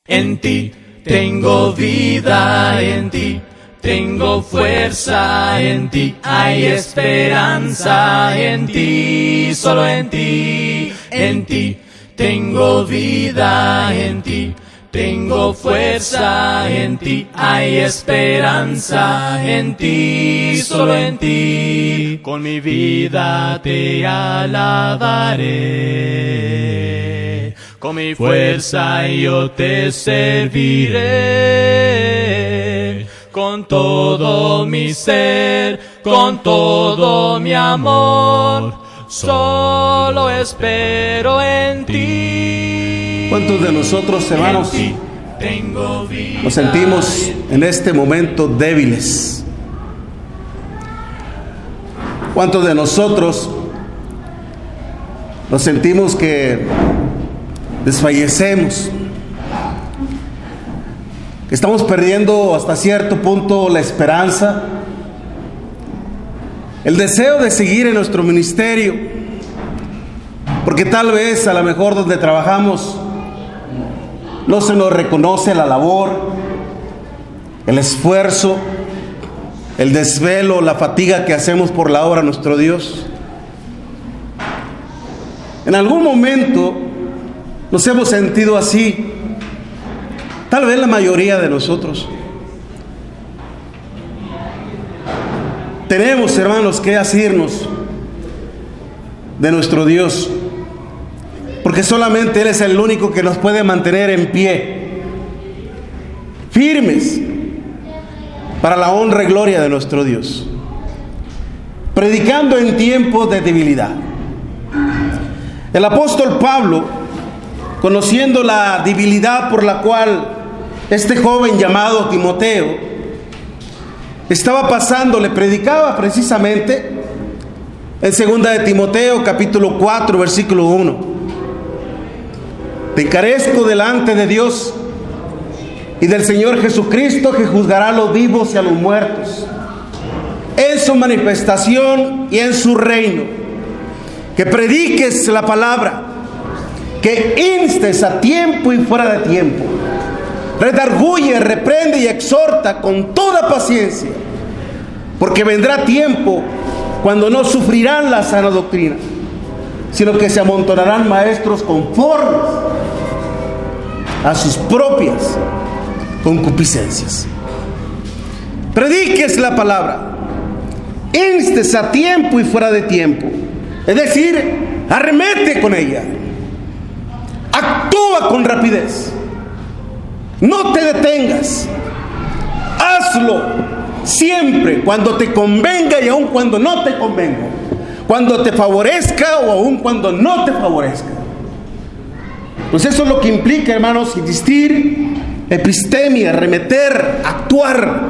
En ti tengo vida, en ti tengo fuerza, en ti hay esperanza, en ti, solo en ti tengo vida, en ti tengo fuerza, en ti hay esperanza, en ti, solo en ti, con mi vida te alabaré, con mi fuerza yo te serviré, con todo mi ser, con todo mi amor, solo espero en ti. ¿Cuántos de nosotros, hermanos, nos sentimos en este momento débiles? ¿Cuántos de nosotros nos sentimos que desfallecemos? Que estamos perdiendo hasta cierto punto la esperanza, el deseo de seguir en nuestro ministerio, porque tal vez a lo mejor donde trabajamos no se nos reconoce la labor, el esfuerzo, el desvelo, la fatiga que hacemos por la obra de nuestro Dios. En algún momento nos hemos sentido así, tal vez la mayoría de nosotros. Tenemos, hermanos, que asirnos de nuestro Dios, porque solamente Él es el único que nos puede mantener en pie, firmes, para la honra y gloria de nuestro Dios, predicando en tiempos de debilidad. El apóstol Pablo, conociendo la debilidad por la cual este joven llamado Timoteo estaba pasando, le predicaba precisamente en 2 de Timoteo capítulo 4 versículo 1. Te encarezco delante de Dios y del Señor Jesucristo, que juzgará a los vivos y a los muertos en su manifestación y en su reino, que prediques la palabra, que instes a tiempo y fuera de tiempo, redarguye, reprende y exhorta con toda paciencia, porque vendrá tiempo cuando no sufrirán la sana doctrina, sino que se amontonarán maestros conformes a sus propias concupiscencias. Prediques la palabra, instes a tiempo y fuera de tiempo, es decir, arremete con ella, actúa con rapidez, no te detengas, hazlo siempre, cuando te convenga y aun cuando no te convenga, cuando te favorezca o aun cuando no te favorezca. Pues eso es lo que implica, hermanos, insistir, epistemia, arremeter, actuar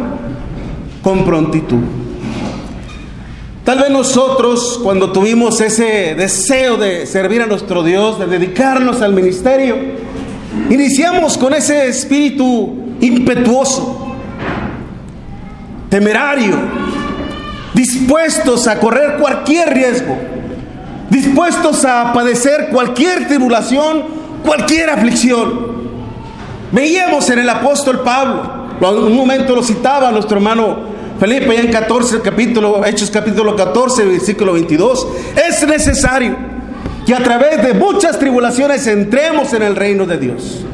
con prontitud. Tal vez nosotros, cuando tuvimos ese deseo de servir a nuestro Dios, de dedicarnos al ministerio, iniciamos con ese espíritu impetuoso, temerario, dispuestos a correr cualquier riesgo, dispuestos a padecer cualquier tribulación, cualquier aflicción. Veíamos en el apóstol Pablo, en un momento lo citaba nuestro hermano Felipe, ya en Hechos capítulo 14, versículo 22, es necesario que a través de muchas tribulaciones entremos en el reino de Dios.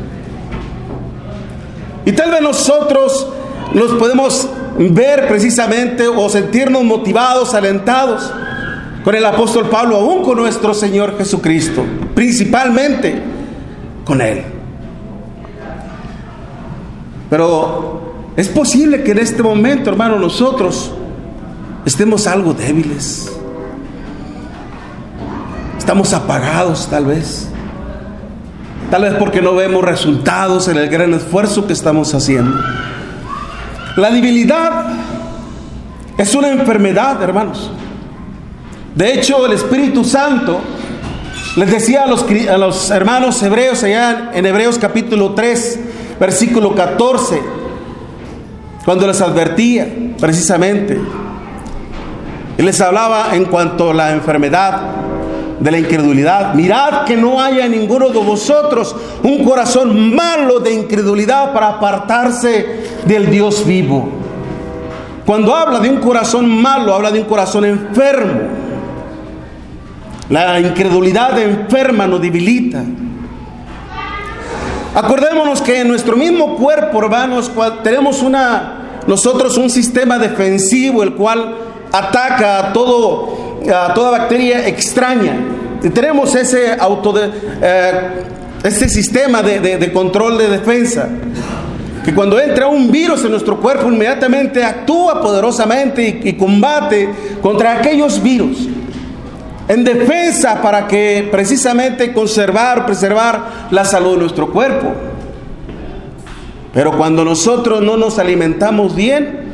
Y tal vez nosotros nos podemos ver precisamente o sentirnos motivados, alentados con el apóstol Pablo, aún con nuestro Señor Jesucristo, principalmente con Él. Pero es posible que en este momento, hermano, nosotros estemos algo débiles, estamos apagados tal vez porque no vemos resultados en el gran esfuerzo que estamos haciendo. La debilidad es una enfermedad, hermanos. De hecho, el Espíritu Santo les decía a los hermanos hebreos allá en Hebreos capítulo 3, versículo 14, cuando les advertía precisamente, y les hablaba en cuanto a la enfermedad de la incredulidad. Mirad que no haya en ninguno de vosotros un corazón malo de incredulidad para apartarse del Dios vivo. Cuando habla de un corazón malo, habla de un corazón enfermo. La incredulidad enferma nos debilita. Acordémonos que en nuestro mismo cuerpo, hermanos, tenemos nosotros un sistema defensivo, el cual ataca a toda bacteria extraña. Y tenemos ese sistema de control de defensa, que cuando entra un virus en nuestro cuerpo, inmediatamente actúa poderosamente y combate contra aquellos virus, en defensa para que precisamente preservar la salud de nuestro cuerpo. Pero cuando nosotros no nos alimentamos bien,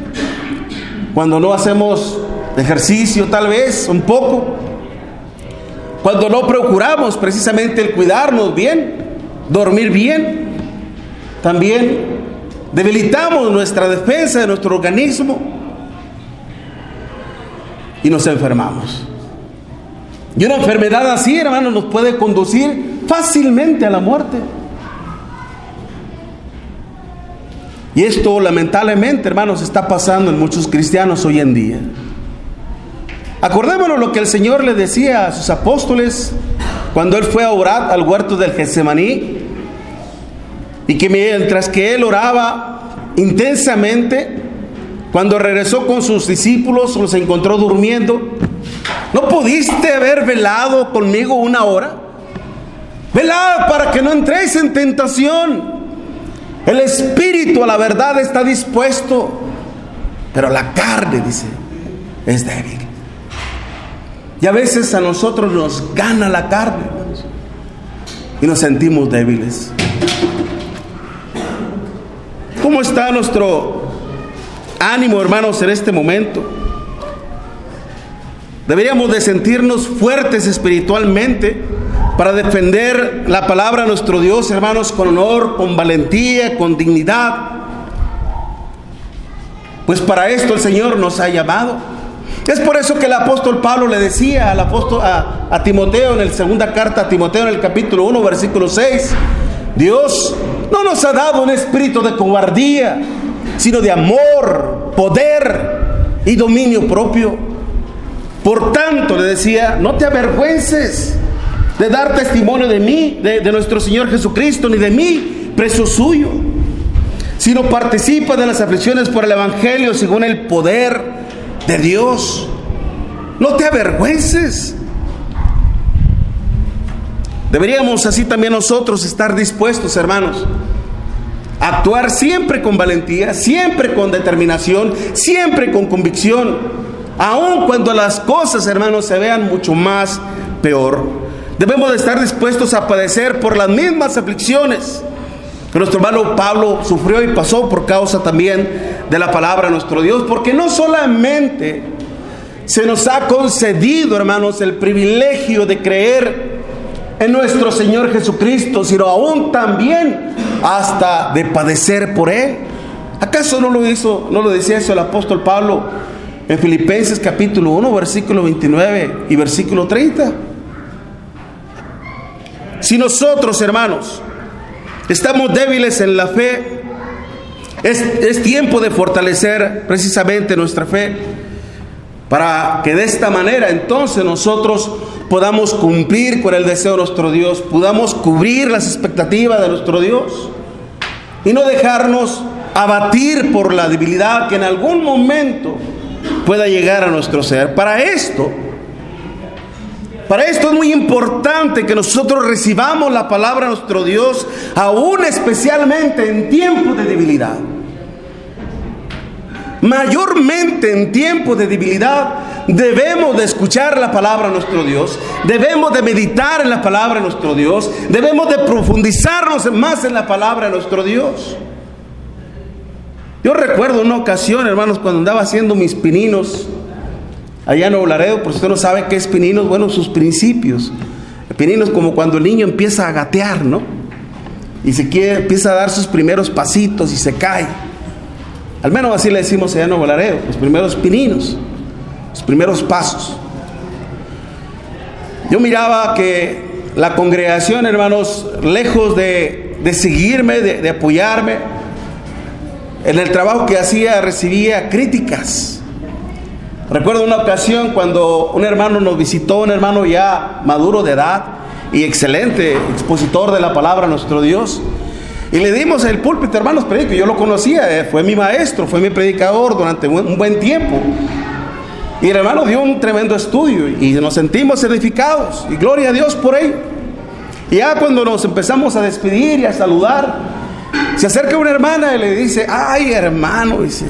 cuando no hacemos ejercicio tal vez un poco, cuando no procuramos precisamente el cuidarnos bien, dormir bien, también debilitamos nuestra defensa de nuestro organismo y nos enfermamos. Y una enfermedad así, hermanos, nos puede conducir fácilmente a la muerte. Y esto lamentablemente, hermanos, está pasando en muchos cristianos hoy en día. Acordémonos lo que el Señor le decía a sus apóstoles cuando Él fue a orar al huerto del Getsemaní, y que mientras que Él oraba intensamente, cuando regresó con sus discípulos, los encontró durmiendo. ¿No pudiste haber velado conmigo 1 hora? Velad para que no entréis en tentación. El espíritu a la verdad está dispuesto, pero la carne, dice, es débil. Y a veces a nosotros nos gana la carne, hermanos, y nos sentimos débiles. ¿Cómo está nuestro ánimo, hermanos, en este momento? Deberíamos de sentirnos fuertes espiritualmente para defender la palabra de nuestro Dios, hermanos, con honor, con valentía, con dignidad. Pues para esto el Señor nos ha llamado. Es por eso que el apóstol Pablo le decía a Timoteo, en la segunda carta a Timoteo, en el capítulo 1, versículo 6, Dios no nos ha dado un espíritu de cobardía, sino de amor, poder y dominio propio. Por tanto, le decía, no te avergüences de dar testimonio de mí, de nuestro Señor Jesucristo, ni de mí, preso suyo, sino participa de las aflicciones por el Evangelio según el poder de Dios. No te avergüences. Deberíamos así también nosotros estar dispuestos, hermanos, a actuar siempre con valentía, siempre con determinación, siempre con convicción, aun cuando las cosas, hermanos, se vean mucho más peor. Debemos de estar dispuestos a padecer por las mismas aflicciones que nuestro hermano Pablo sufrió y pasó por causa también de la palabra de nuestro Dios, porque no solamente se nos ha concedido, hermanos, el privilegio de creer en nuestro Señor Jesucristo, sino aún también hasta de padecer por Él. ¿Acaso no lo decía eso el apóstol Pablo en Filipenses capítulo 1, versículo 29 y versículo 30? Si nosotros, hermanos, estamos débiles en la fe, es tiempo de fortalecer precisamente nuestra fe, para que de esta manera entonces nosotros podamos cumplir con el deseo de nuestro Dios, podamos cubrir las expectativas de nuestro Dios y no dejarnos abatir por la debilidad que en algún momento pueda llegar a nuestro ser. Para esto es muy importante que nosotros recibamos la palabra de nuestro Dios, aún especialmente en tiempos de debilidad. Mayormente en tiempos de debilidad debemos de escuchar la palabra de nuestro Dios, debemos de meditar en la palabra de nuestro Dios, debemos de profundizarnos más en la palabra de nuestro Dios. Yo recuerdo una ocasión, hermanos, cuando andaba haciendo mis pininos allá en Nuevo Laredo. Por si usted no sabe qué es pininos, bueno, sus principios. Pininos como cuando el niño empieza a gatear, ¿no? Y empieza a dar sus primeros pasitos y se cae. Al menos así le decimos allá en Nuevo Laredo, los primeros pininos, los primeros pasos. Yo miraba que la congregación, hermanos, lejos de seguirme, de apoyarme, en el trabajo que hacía recibía críticas. Recuerdo una ocasión cuando un hermano nos visitó, un hermano ya maduro de edad y excelente expositor de la palabra de nuestro Dios. Y le dimos el púlpito, hermanos, predico. Yo lo conocía, fue mi maestro, fue mi predicador durante un buen tiempo. Y el hermano dio un tremendo estudio y nos sentimos edificados. Y gloria a Dios por ello. Y ya cuando nos empezamos a despedir y a saludar, se acerca una hermana y le dice: ay, hermano, dice,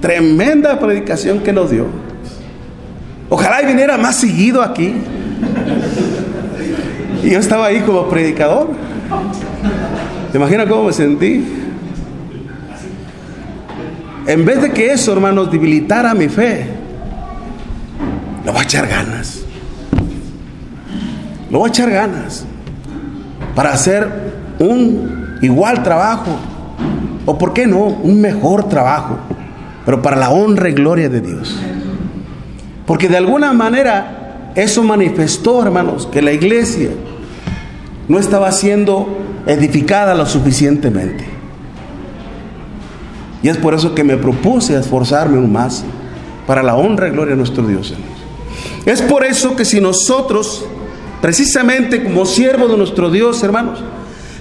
tremenda predicación que nos dio. Ojalá y viniera más seguido aquí. Y yo estaba ahí como predicador. ¿Te imaginas cómo me sentí? En vez de que eso, hermanos, debilitara mi fe, le voy a echar ganas. Le voy a echar ganas para hacer un igual trabajo, o por qué no, un mejor trabajo, pero para la honra y gloria de Dios. Porque de alguna manera eso manifestó, hermanos, que la iglesia no estaba siendo edificada lo suficientemente. Y es por eso que me propuse esforzarme aún más para la honra y gloria de nuestro Dios, hermanos. Es por eso que si nosotros, precisamente como siervos de nuestro Dios, hermanos,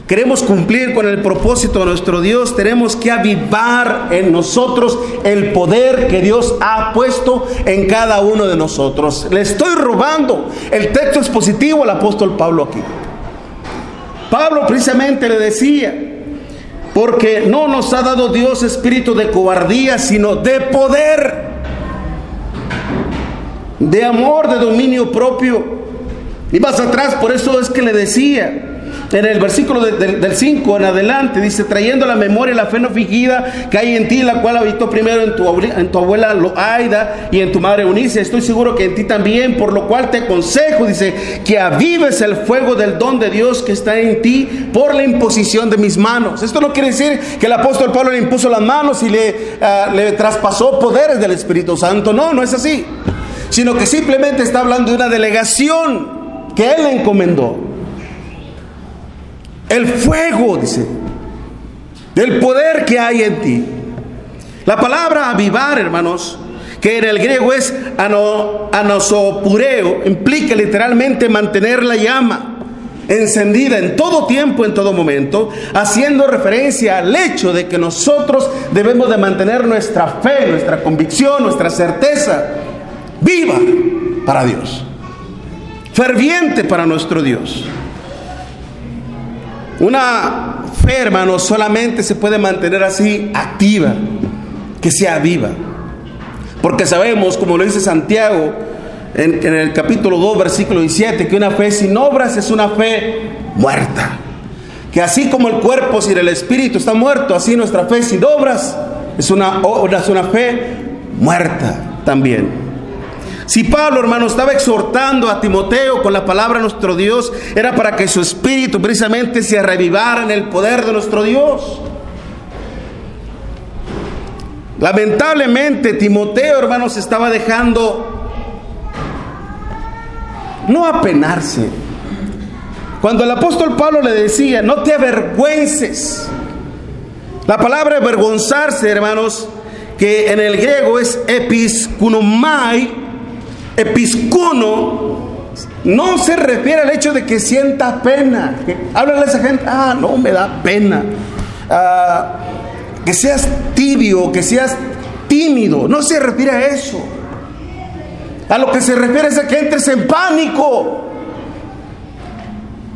queremos cumplir con el propósito de nuestro Dios, tenemos que avivar en nosotros el poder que Dios ha puesto en cada uno de nosotros. Le estoy robando el texto expositivo al apóstol Pablo aquí. Pablo precisamente le decía: porque no nos ha dado Dios espíritu de cobardía, sino de poder, de amor, de dominio propio. Y más atrás, por eso es que le decía, en el versículo del 5 en adelante, dice: trayendo a la memoria la fe no fingida que hay en ti, la cual habitó primero en tu abuela Loaida y en tu madre Eunice. Estoy seguro que en ti también, por lo cual te aconsejo, dice, que avives el fuego del don de Dios que está en ti por la imposición de mis manos. Esto no quiere decir que el apóstol Pablo le impuso las manos y le traspasó poderes del Espíritu Santo. No, no es así. Sino que simplemente está hablando de una delegación que él le encomendó. El fuego, dice, del poder que hay en ti. La palabra avivar, hermanos, que en el griego es anosopureo, implica literalmente mantener la llama encendida en todo tiempo, en todo momento, haciendo referencia al hecho de que nosotros debemos de mantener nuestra fe, nuestra convicción, nuestra certeza viva para Dios, ferviente para nuestro Dios. Una fe, hermanos, solamente se puede mantener así, activa, que sea viva. Porque sabemos, como lo dice Santiago en el capítulo 2, versículo 17, que una fe sin obras es una fe muerta. Que así como el cuerpo sin el espíritu está muerto, así nuestra fe sin obras es una fe muerta también. Si Pablo, hermano, estaba exhortando a Timoteo con la palabra de nuestro Dios, era para que su espíritu precisamente se revivara en el poder de nuestro Dios. Lamentablemente, Timoteo, hermanos, se estaba dejando no apenarse. Cuando el apóstol Pablo le decía: no te avergüences. La palabra avergonzarse, hermanos, que en el griego es episkunomai, episcono, no se refiere al hecho de que sienta pena. Háblale a esa gente: no, me da pena. Que seas tibio, que seas tímido. No se refiere a eso. A lo que se refiere es a que entres en pánico.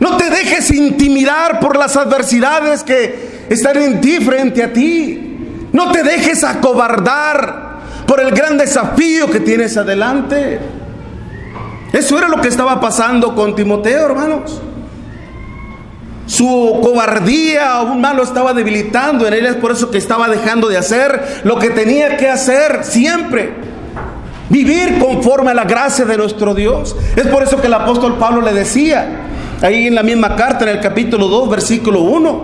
No te dejes intimidar por las adversidades que están en ti, frente a ti. No te dejes acobardar por el gran desafío que tienes adelante. Eso era lo que estaba pasando con Timoteo, hermanos. Su cobardía aún más lo estaba debilitando en él. Es por eso que estaba dejando de hacer lo que tenía que hacer siempre: vivir conforme a la gracia de nuestro Dios. Es por eso que el apóstol Pablo le decía ahí en la misma carta, en el capítulo 2, versículo 1: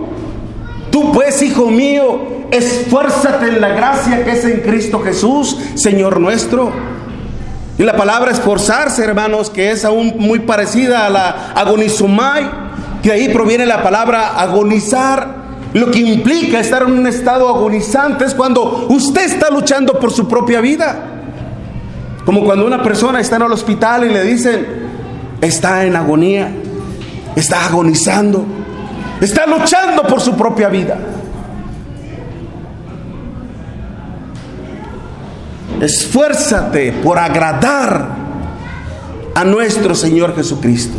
tú pues, hijo mío, esfuérzate en la gracia que es en Cristo Jesús, Señor nuestro. Y la palabra esforzarse, hermanos, que es aún muy parecida a la agonizomai, que ahí proviene la palabra agonizar. Lo que implica estar en un estado agonizante es cuando usted está luchando por su propia vida. Como cuando una persona está en el hospital y le dicen, está en agonía, está agonizando, está luchando por su propia vida. Esfuérzate por agradar a nuestro Señor Jesucristo.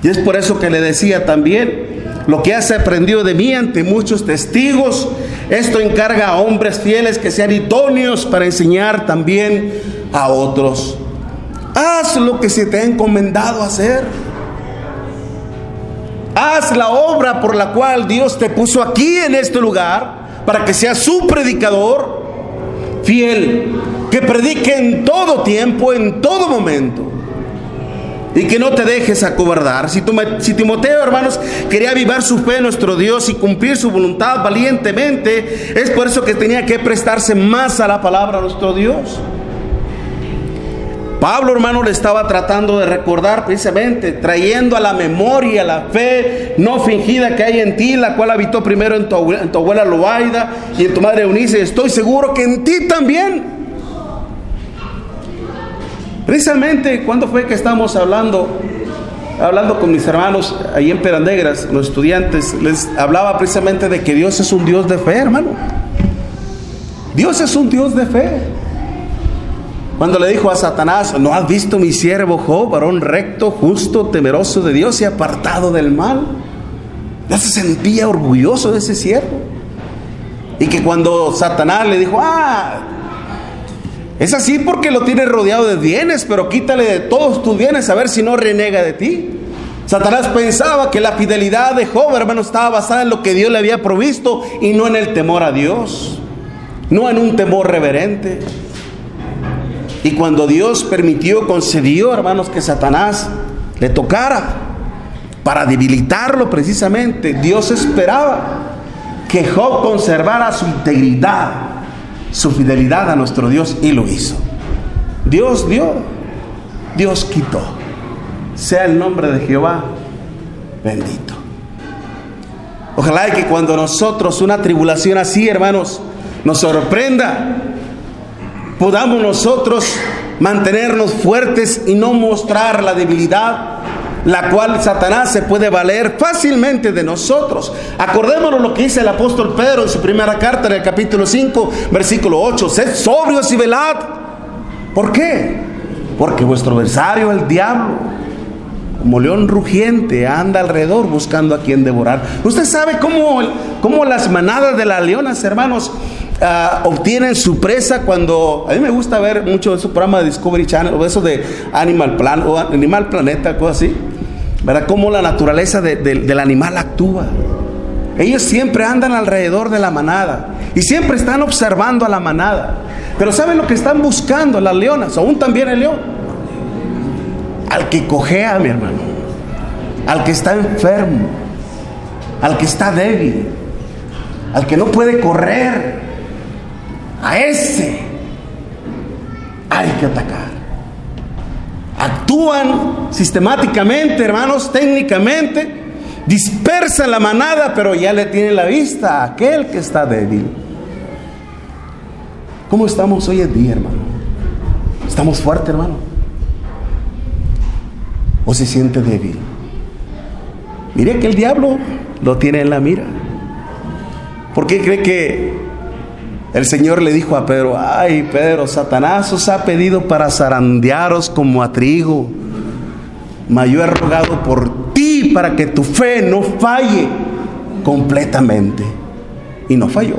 Y es por eso que le decía también, lo que has aprendido de mí ante muchos testigos, esto encarga a hombres fieles que sean idóneos para enseñar también a otros. Haz lo que se te ha encomendado hacer. Haz la obra por la cual Dios te puso aquí en este lugar, para que seas su predicador fiel, que predique en todo tiempo, en todo momento, y que no te dejes acobardar. Si Timoteo, hermanos, quería avivar su fe en nuestro Dios y cumplir su voluntad valientemente, es por eso que tenía que prestarse más a la palabra de nuestro Dios. Pablo, hermano, le estaba tratando de recordar precisamente, trayendo a la memoria la fe no fingida que hay en ti, la cual habitó primero en tu abuela Loaida y en tu madre Eunice, y estoy seguro que en ti también. Precisamente, ¿cuándo fue que estamos hablando con mis hermanos ahí en Perandegras, los estudiantes? Les hablaba precisamente de que Dios es un Dios de fe, hermano. Dios es un Dios de fe. Cuando le dijo a Satanás, ¿no has visto mi siervo Job, varón recto, justo, temeroso de Dios y apartado del mal? Ya se sentía orgulloso de ese siervo. Y que cuando Satanás le dijo, es así porque lo tienes rodeado de bienes, pero quítale de todos tus bienes a ver si no renega de ti. Satanás pensaba que la fidelidad de Job, hermano, estaba basada en lo que Dios le había provisto y no en el temor a Dios, no en un temor reverente. Y cuando Dios concedió, hermanos, que Satanás le tocara para debilitarlo precisamente, Dios esperaba que Job conservara su integridad, su fidelidad a nuestro Dios, y lo hizo. Dios dio, Dios quitó. Sea el nombre de Jehová bendito. Ojalá que cuando nosotros una tribulación así, hermanos, nos sorprenda, podamos nosotros mantenernos fuertes y no mostrar la debilidad, la cual Satanás se puede valer fácilmente de nosotros. Acordémonos lo que dice el apóstol Pedro en su primera carta, en el capítulo 5, versículo 8. Sed sobrios y velad. ¿Por qué? Porque vuestro adversario, el diablo, como león rugiente, anda alrededor buscando a quien devorar. Usted sabe cómo las manadas de las leonas, hermanos, obtienen su presa. Cuando a mí me gusta ver mucho esos programas de Discovery Channel o eso de Animal Planeta, cosas así, ¿verdad? Cómo la naturaleza del animal actúa. Ellos siempre andan alrededor de la manada y siempre están observando a la manada. Pero ¿saben lo que están buscando las leonas? Aún también el león. Al que cojea, mi hermano, al que está enfermo, al que está débil, al que no puede correr. A ese hay que atacar. Actúan sistemáticamente, hermanos, técnicamente, dispersan la manada, pero ya le tienen la vista a aquel que está débil. ¿Cómo estamos hoy en día, hermano? ¿Estamos fuertes, hermano? ¿O se siente débil? Mire que el diablo lo tiene en la mira. ¿Por qué cree que el Señor le dijo a Pedro: ay, Pedro, Satanás os ha pedido para zarandearos como a trigo, mas yo he rogado por ti para que tu fe no falle completamente? Y no falló,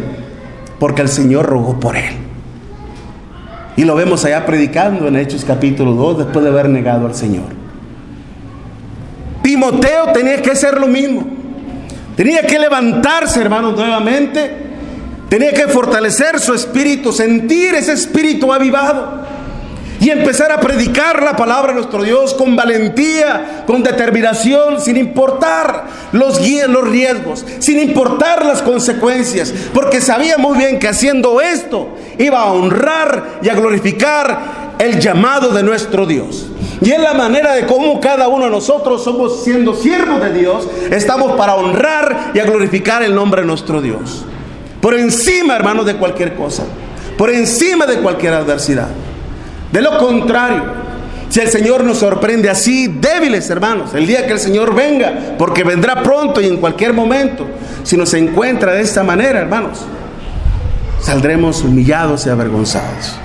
porque el Señor rogó por él. Y lo vemos allá predicando en Hechos capítulo 2, después de haber negado al Señor. Timoteo tenía que hacer lo mismo. Tenía que levantarse, hermanos, nuevamente. Tenía que fortalecer su espíritu, sentir ese espíritu avivado y empezar a predicar la palabra de nuestro Dios con valentía, con determinación, sin importar los riesgos, sin importar las consecuencias, porque sabía muy bien que haciendo esto iba a honrar y a glorificar el llamado de nuestro Dios. Y es la manera de cómo cada uno de nosotros somos, siendo siervos de Dios, estamos para honrar y a glorificar el nombre de nuestro Dios. Por encima, hermanos, de cualquier cosa. Por encima de cualquier adversidad. De lo contrario, si el Señor nos sorprende así, débiles, hermanos, el día que el Señor venga, porque vendrá pronto y en cualquier momento, si nos encuentra de esta manera, hermanos, saldremos humillados y avergonzados.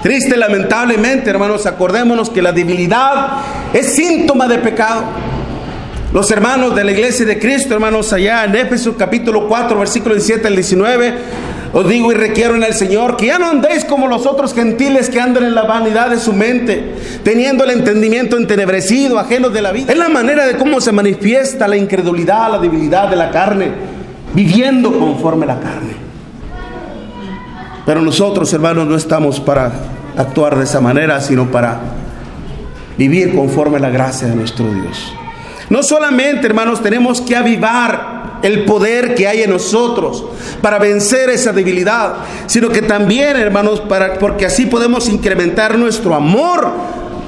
Triste, lamentablemente, hermanos, acordémonos que la debilidad es síntoma de pecado. Los hermanos de la iglesia de Cristo, hermanos, allá en Éfeso capítulo 4, versículo 17 al 19, os digo y requiero en el Señor que ya no andéis como los otros gentiles que andan en la vanidad de su mente, teniendo el entendimiento entenebrecido, ajenos de la vida. Es la manera de cómo se manifiesta la incredulidad, la debilidad de la carne, viviendo conforme a la carne. Pero nosotros, hermanos, no estamos para actuar de esa manera, sino para vivir conforme a la gracia de nuestro Dios. No solamente, hermanos, tenemos que avivar el poder que hay en nosotros para vencer esa debilidad, sino que también, hermanos, porque así podemos incrementar nuestro amor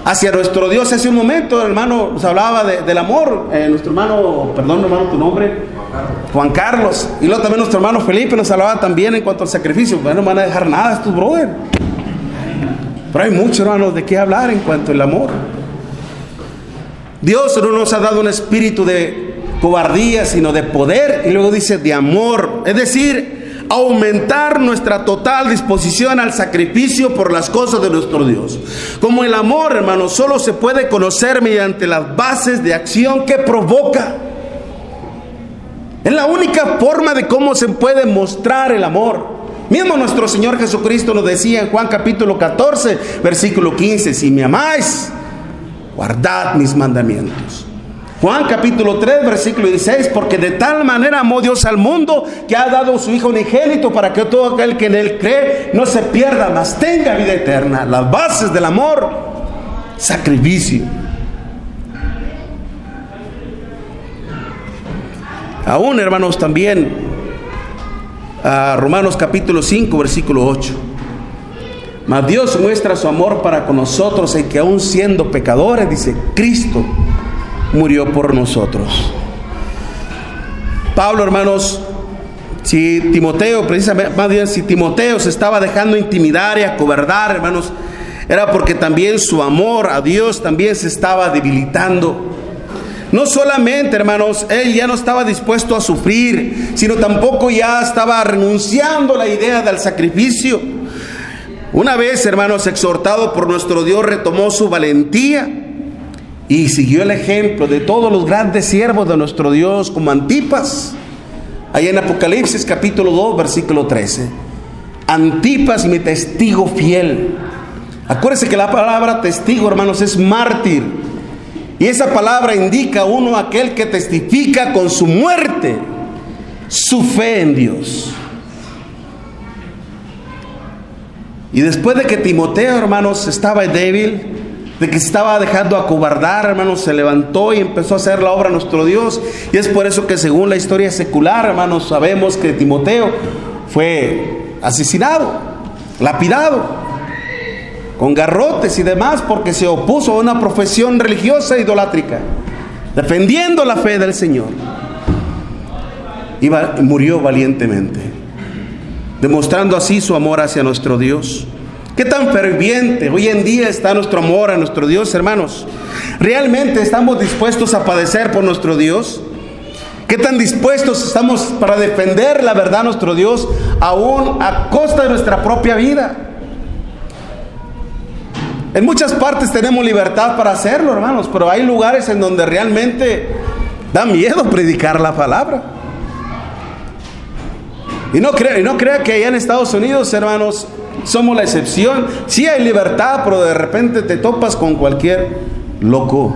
hacia nuestro Dios. Hace un momento, hermano, nos hablaba del amor. Nuestro hermano, perdón, hermano, tu nombre, Juan Carlos. Y luego también nuestro hermano Felipe nos hablaba también en cuanto al sacrificio. Bueno, no van a dejar nada estos brothers. Pero hay mucho, hermanos, de qué hablar en cuanto al amor. Dios no nos ha dado un espíritu de cobardía, sino de poder. Y luego dice de amor. Es decir, aumentar nuestra total disposición al sacrificio por las cosas de nuestro Dios. Como el amor, hermanos, solo se puede conocer mediante las bases de acción que provoca. Es la única forma de cómo se puede mostrar el amor. Mismo nuestro Señor Jesucristo nos decía en Juan capítulo 14, versículo 15, si me amáis, guardad mis mandamientos. Juan capítulo 3, versículo 16, porque de tal manera amó Dios al mundo que ha dado a su Hijo unigénito para que todo aquel que en Él cree no se pierda, mas tenga vida eterna. Las bases del amor, sacrificio. Aún, hermanos, también Romanos capítulo 5, versículo 8. Mas Dios muestra su amor para con nosotros en que aún siendo pecadores, dice, Cristo murió por nosotros. Pablo, hermanos, si Timoteo, precisamente, más bien si Timoteo se estaba dejando intimidar y acobardar, hermanos, era porque también su amor a Dios también se estaba debilitando. No solamente, hermanos, él ya no estaba dispuesto a sufrir, sino tampoco ya estaba renunciando a la idea del sacrificio. Una vez, hermanos, exhortado por nuestro Dios, retomó su valentía y siguió el ejemplo de todos los grandes siervos de nuestro Dios, como Antipas, allá en Apocalipsis capítulo 2, versículo 13. Antipas, mi testigo fiel. Acuérdense que la palabra testigo, hermanos, es mártir. Y esa palabra indica uno aquel que testifica con su muerte su fe en Dios. Y después de que Timoteo, hermanos, estaba débil, de que se estaba dejando acobardar, hermanos, se levantó y empezó a hacer la obra de nuestro Dios. Y es por eso que según la historia secular, hermanos, sabemos que Timoteo fue asesinado, lapidado, con garrotes y demás, porque se opuso a una profesión religiosa idolátrica, defendiendo la fe del Señor. Y murió valientemente, demostrando así su amor hacia nuestro Dios. ¿Qué tan ferviente hoy en día está nuestro amor a nuestro Dios, hermanos? ¿Realmente estamos dispuestos a padecer por nuestro Dios? ¿Qué tan dispuestos estamos para defender la verdad de nuestro Dios, aún a costa de nuestra propia vida? En muchas partes tenemos libertad para hacerlo, hermanos, pero hay lugares en donde realmente da miedo predicar la palabra. Y no crea que allá en Estados Unidos, hermanos, somos la excepción. Sí hay libertad, pero de repente te topas con cualquier loco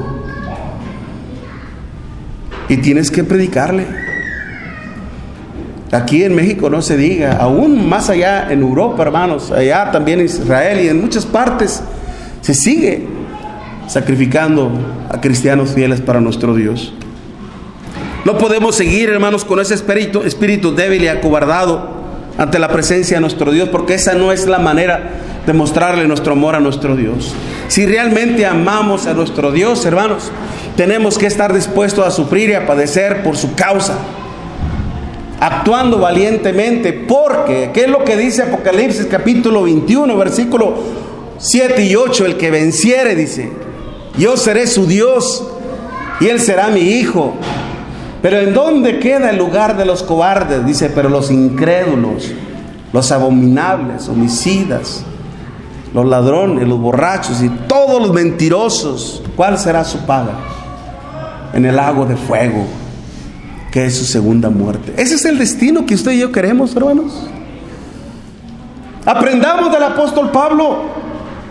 y tienes que predicarle. Aquí en México no se diga, aún más allá en Europa, hermanos, allá también en Israel y en muchas partes se sigue sacrificando a cristianos fieles para nuestro Dios. No podemos seguir, hermanos, con ese espíritu débil y acobardado ante la presencia de nuestro Dios, porque esa no es la manera demostrarle nuestro amor a nuestro Dios. Si realmente amamos a nuestro Dios, hermanos, tenemos que estar dispuestos a sufrir y a padecer por su causa, actuando valientemente, porque, ¿qué es lo que dice Apocalipsis capítulo 21, versículo 7 y 8? El que venciere, dice, yo seré su Dios y él será mi hijo. Pero ¿en dónde queda el lugar de los cobardes? Dice, pero los incrédulos, los abominables, homicidas, los ladrones, los borrachos y todos los mentirosos, ¿cuál será su paga? En el lago de fuego, que es su segunda muerte. Ese es el destino que usted y yo queremos, hermanos. Aprendamos del apóstol Pablo.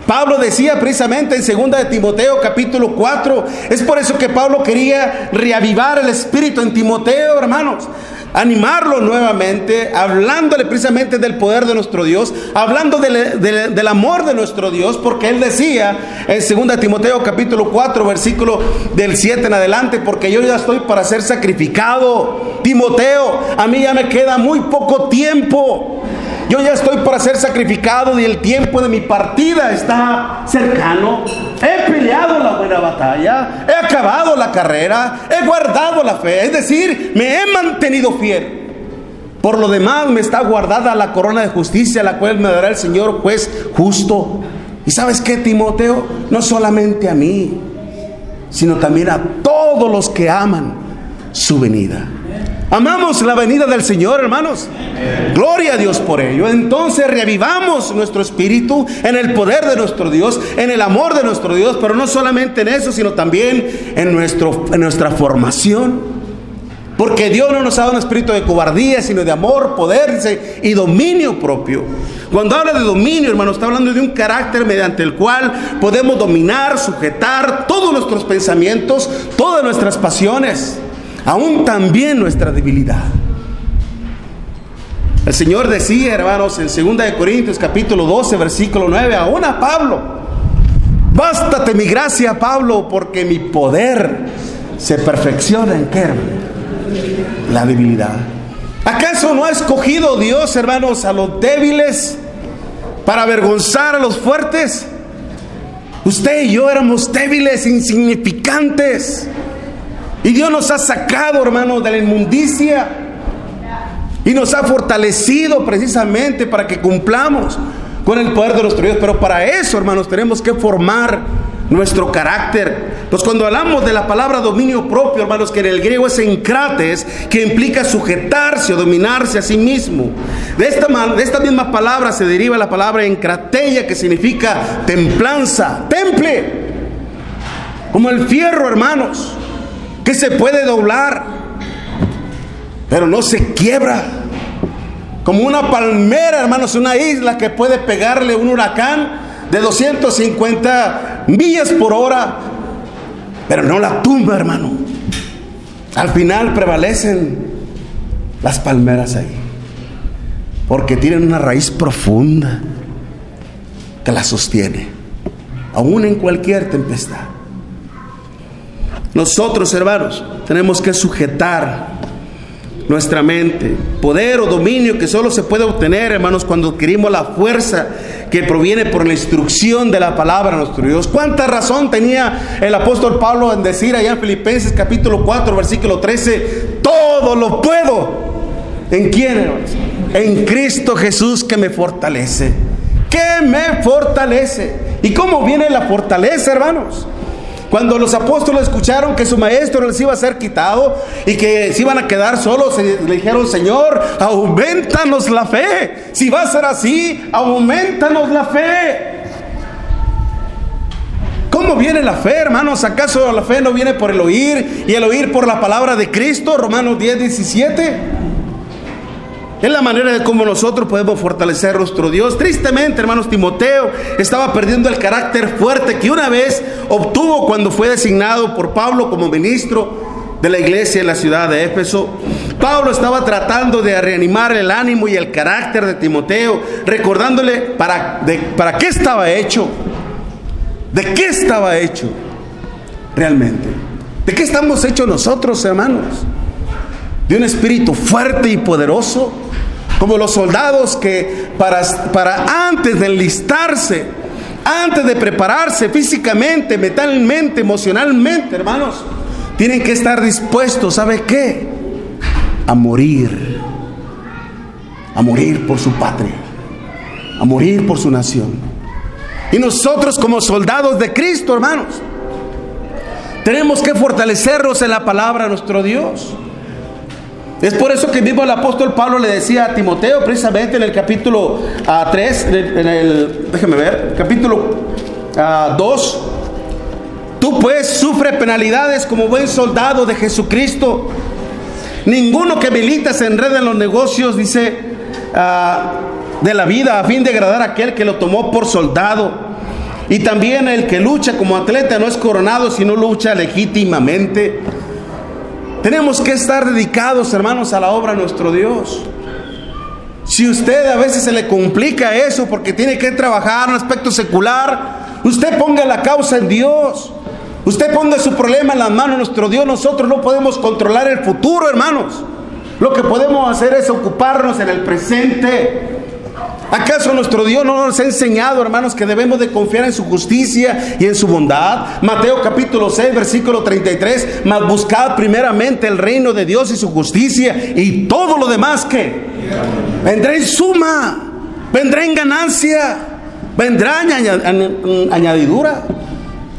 Pablo decía precisamente en 2 de Timoteo capítulo 4, es por eso que Pablo quería reavivar el espíritu en Timoteo, hermanos, animarlo nuevamente, hablándole precisamente del poder de nuestro Dios, hablando del amor de nuestro Dios, porque él decía en 2 de Timoteo capítulo 4, versículo del 7 en adelante, porque yo ya estoy para ser sacrificado, Timoteo, a mí ya me queda muy poco tiempo. Yo ya estoy para ser sacrificado y el tiempo de mi partida está cercano. He peleado la buena batalla, he acabado la carrera, he guardado la fe, es decir, me he mantenido fiel. Por lo demás me está guardada la corona de justicia, la cual me dará el Señor juez justo. ¿Y sabes qué, Timoteo? No solamente a mí, sino también a todos los que aman su venida. Amamos la venida del Señor, hermanos. Gloria a Dios por ello. Entonces reavivamos nuestro espíritu en el poder de nuestro Dios, en el amor de nuestro Dios, pero no solamente en eso, sino también en nuestra formación. Porque Dios no nos ha dado un espíritu de cobardía, sino de amor, poder y dominio propio. Cuando habla de dominio, hermanos, está hablando de un carácter mediante el cual podemos dominar, sujetar todos nuestros pensamientos, todas nuestras pasiones, aún también nuestra debilidad. El Señor decía, hermanos, en 2 de Corintios capítulo 12, versículo 9, aún a Pablo: bástate mi gracia, Pablo, porque mi poder se perfecciona en ¿qué, hermano? La debilidad. ¿Acaso no ha escogido Dios, hermanos, a los débiles para avergonzar a los fuertes? Usted y yo éramos débiles, insignificantes, y Dios nos ha sacado, hermanos, de la inmundicia y nos ha fortalecido precisamente para que cumplamos con el poder de nuestro Dios. Pero para eso, hermanos, tenemos que formar nuestro carácter. Pues cuando hablamos de la palabra dominio propio, hermanos, que en el griego es enkrates, que implica sujetarse o dominarse a sí mismo. De esta misma palabra se deriva la palabra enkrateia, que significa templanza, temple, como el fierro, hermanos, que se puede doblar, pero no se quiebra. Como una palmera, hermanos, una isla que puede pegarle un huracán de 250 millas por hora, pero no la tumba, hermano. Al final prevalecen las palmeras ahí, porque tienen una raíz profunda que la sostiene, aún en cualquier tempestad. Nosotros, hermanos, tenemos que sujetar nuestra mente, poder o dominio que solo se puede obtener, hermanos, cuando adquirimos la fuerza que proviene por la instrucción de la palabra de nuestro Dios. ¿Cuánta razón tenía el apóstol Pablo en decir allá en Filipenses capítulo 4, versículo 13, todo lo puedo? ¿En quién, hermanos? En Cristo Jesús, que me fortalece. ¿Qué me fortalece? ¿Y cómo viene la fortaleza, hermanos? Cuando los apóstoles escucharon que su maestro les iba a ser quitado y que se iban a quedar solos, le dijeron: Señor, aumentanos la fe. Si va a ser así, aumentanos la fe. ¿Cómo viene la fe, hermanos? ¿Acaso la fe no viene por el oír y el oír por la palabra de Cristo? Romanos 10, 17. Es la manera de cómo nosotros podemos fortalecer a nuestro Dios. Tristemente, hermanos, Timoteo estaba perdiendo el carácter fuerte que una vez obtuvo cuando fue designado por Pablo como ministro de la iglesia en la ciudad de Éfeso. Pablo estaba tratando de reanimar el ánimo y el carácter de Timoteo, recordándole para qué estaba hecho, de qué estaba hecho realmente, de qué estamos hechos nosotros, hermanos. De un espíritu fuerte y poderoso, Como los soldados que para antes de enlistarse, antes de prepararse físicamente, mentalmente, emocionalmente, hermanos, tienen que estar dispuestos, ¿sabe qué? A morir por su patria, a morir por su nación. Y nosotros como soldados de Cristo, hermanos, tenemos que fortalecernos en la palabra de nuestro Dios. Es por eso que mismo el apóstol Pablo le decía a Timoteo, precisamente en el capítulo 3, capítulo 2, tú pues sufre penalidades como buen soldado de Jesucristo. Ninguno que milita se enreda en los negocios, dice, de la vida, a fin de agradar a aquel que lo tomó por soldado. Y también el que lucha como atleta no es coronado, sino lucha legítimamente. Tenemos que estar dedicados, hermanos, a la obra de nuestro Dios. Si usted a veces se le complica eso porque tiene que trabajar en un aspecto secular, usted ponga la causa en Dios. Usted ponga su problema en las manos de nuestro Dios. Nosotros no podemos controlar el futuro, hermanos. Lo que podemos hacer es ocuparnos en el presente. ¿Acaso nuestro Dios no nos ha enseñado, hermanos, que debemos de confiar en su justicia y en su bondad? Mateo capítulo 6, versículo 33, mas buscad primeramente el reino de Dios y su justicia, y todo lo demás, ¿qué? Vendrá en suma, vendrá en ganancia, vendrá en añadidura.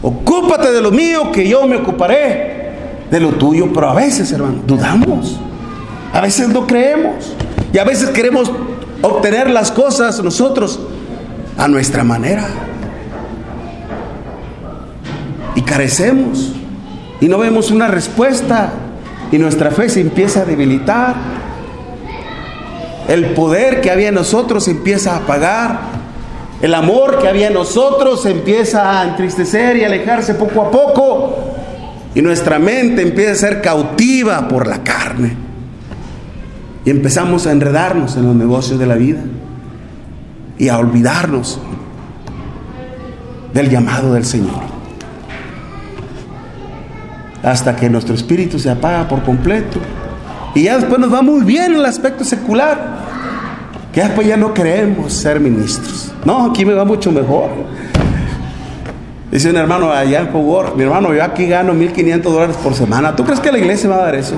Ocúpate de lo mío, que yo me ocuparé de lo tuyo. Pero a veces, hermano, dudamos, a veces no creemos, y a veces queremos obtener las cosas nosotros a nuestra manera, y carecemos y no vemos una respuesta, y nuestra fe se empieza a debilitar. El poder que había en nosotros se empieza a apagar, el amor que había en nosotros se empieza a entristecer y alejarse poco a poco, y nuestra mente empieza a ser cautiva por la carne. Y empezamos a enredarnos en los negocios de la vida y a olvidarnos del llamado del Señor, hasta que nuestro espíritu se apaga por completo, y ya después nos va muy bien en el aspecto secular, que después ya no queremos ser ministros. No, aquí me va mucho mejor. Dice un hermano allá en Fogor: mi hermano, yo aquí gano $1,500 por semana. ¿Tú crees que la iglesia va a dar eso?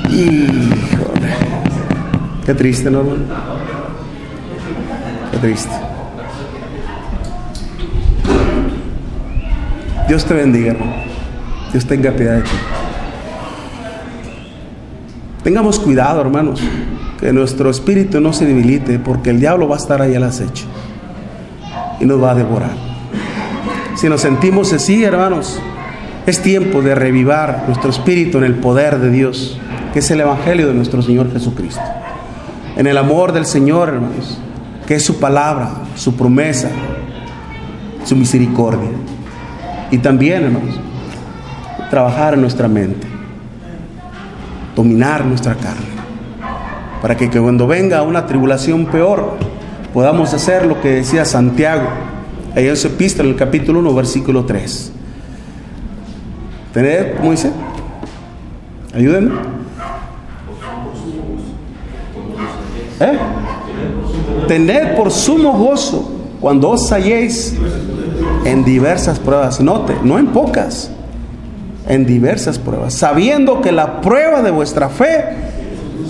Híjole, qué triste, ¿no, hermano? Qué triste. Dios te bendiga, hermano. Dios tenga piedad de ti. Tengamos cuidado, hermanos, que nuestro espíritu no se debilite, porque el diablo va a estar ahí al acecho y nos va a devorar. Si nos sentimos así, hermanos, es tiempo de revivar nuestro espíritu en el poder de Dios, que es el evangelio de nuestro Señor Jesucristo, en el amor del Señor, hermanos, que es su palabra, su promesa, su misericordia. Y también, hermanos, trabajar en nuestra mente, dominar nuestra carne, para que cuando venga una tribulación peor, podamos hacer lo que decía Santiago ahí en su epístola, en el capítulo 1, versículo 3. Tened, ¿cómo dice? Ayúdenme. Tened por sumo gozo cuando os halléis en diversas pruebas. Note, no en pocas, en diversas pruebas, sabiendo que la prueba de vuestra fe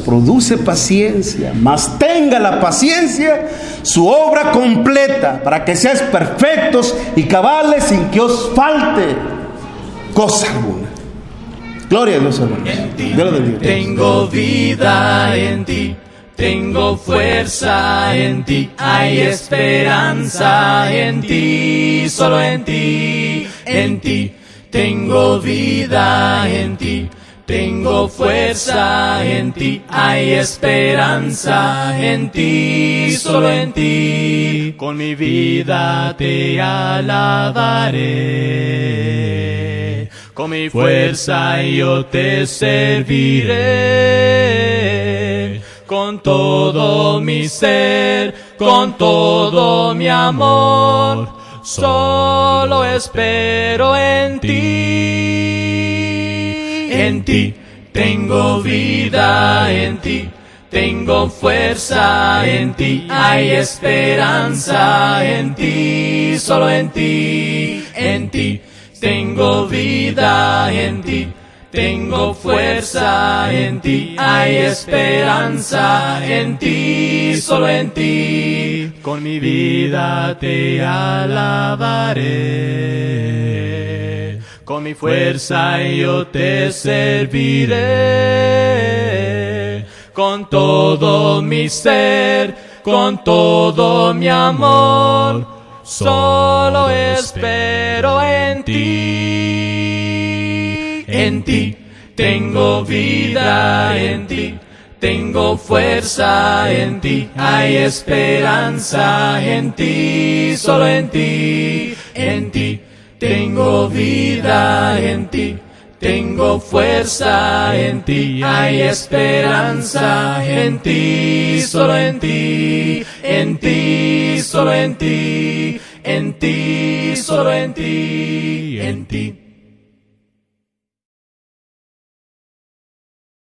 produce paciencia, mas tenga la paciencia su obra completa, para que seáis perfectos y cabales, sin que os falte cosa alguna. Gloria a Dios, hermanos. En ti tengo vida, en ti tengo fuerza, en ti hay esperanza, en ti, solo en ti tengo vida, en ti tengo fuerza, en ti hay esperanza, en ti, solo en ti, con mi vida te alabaré, con mi fuerza yo te serviré, con todo mi ser, con todo mi amor, solo espero en ti tengo vida en ti, tengo fuerza en ti, hay esperanza en ti, solo en ti, tengo vida en ti, tengo fuerza en ti, hay esperanza en ti, solo en ti, con mi vida te alabaré, con mi fuerza yo te serviré, con todo mi ser, con todo mi amor, solo espero en ti tengo vida en ti, tengo fuerza en ti, hay esperanza en ti, solo en ti, tengo vida en ti, tengo fuerza en ti, hay esperanza en ti, solo en ti, solo en ti, solo en ti,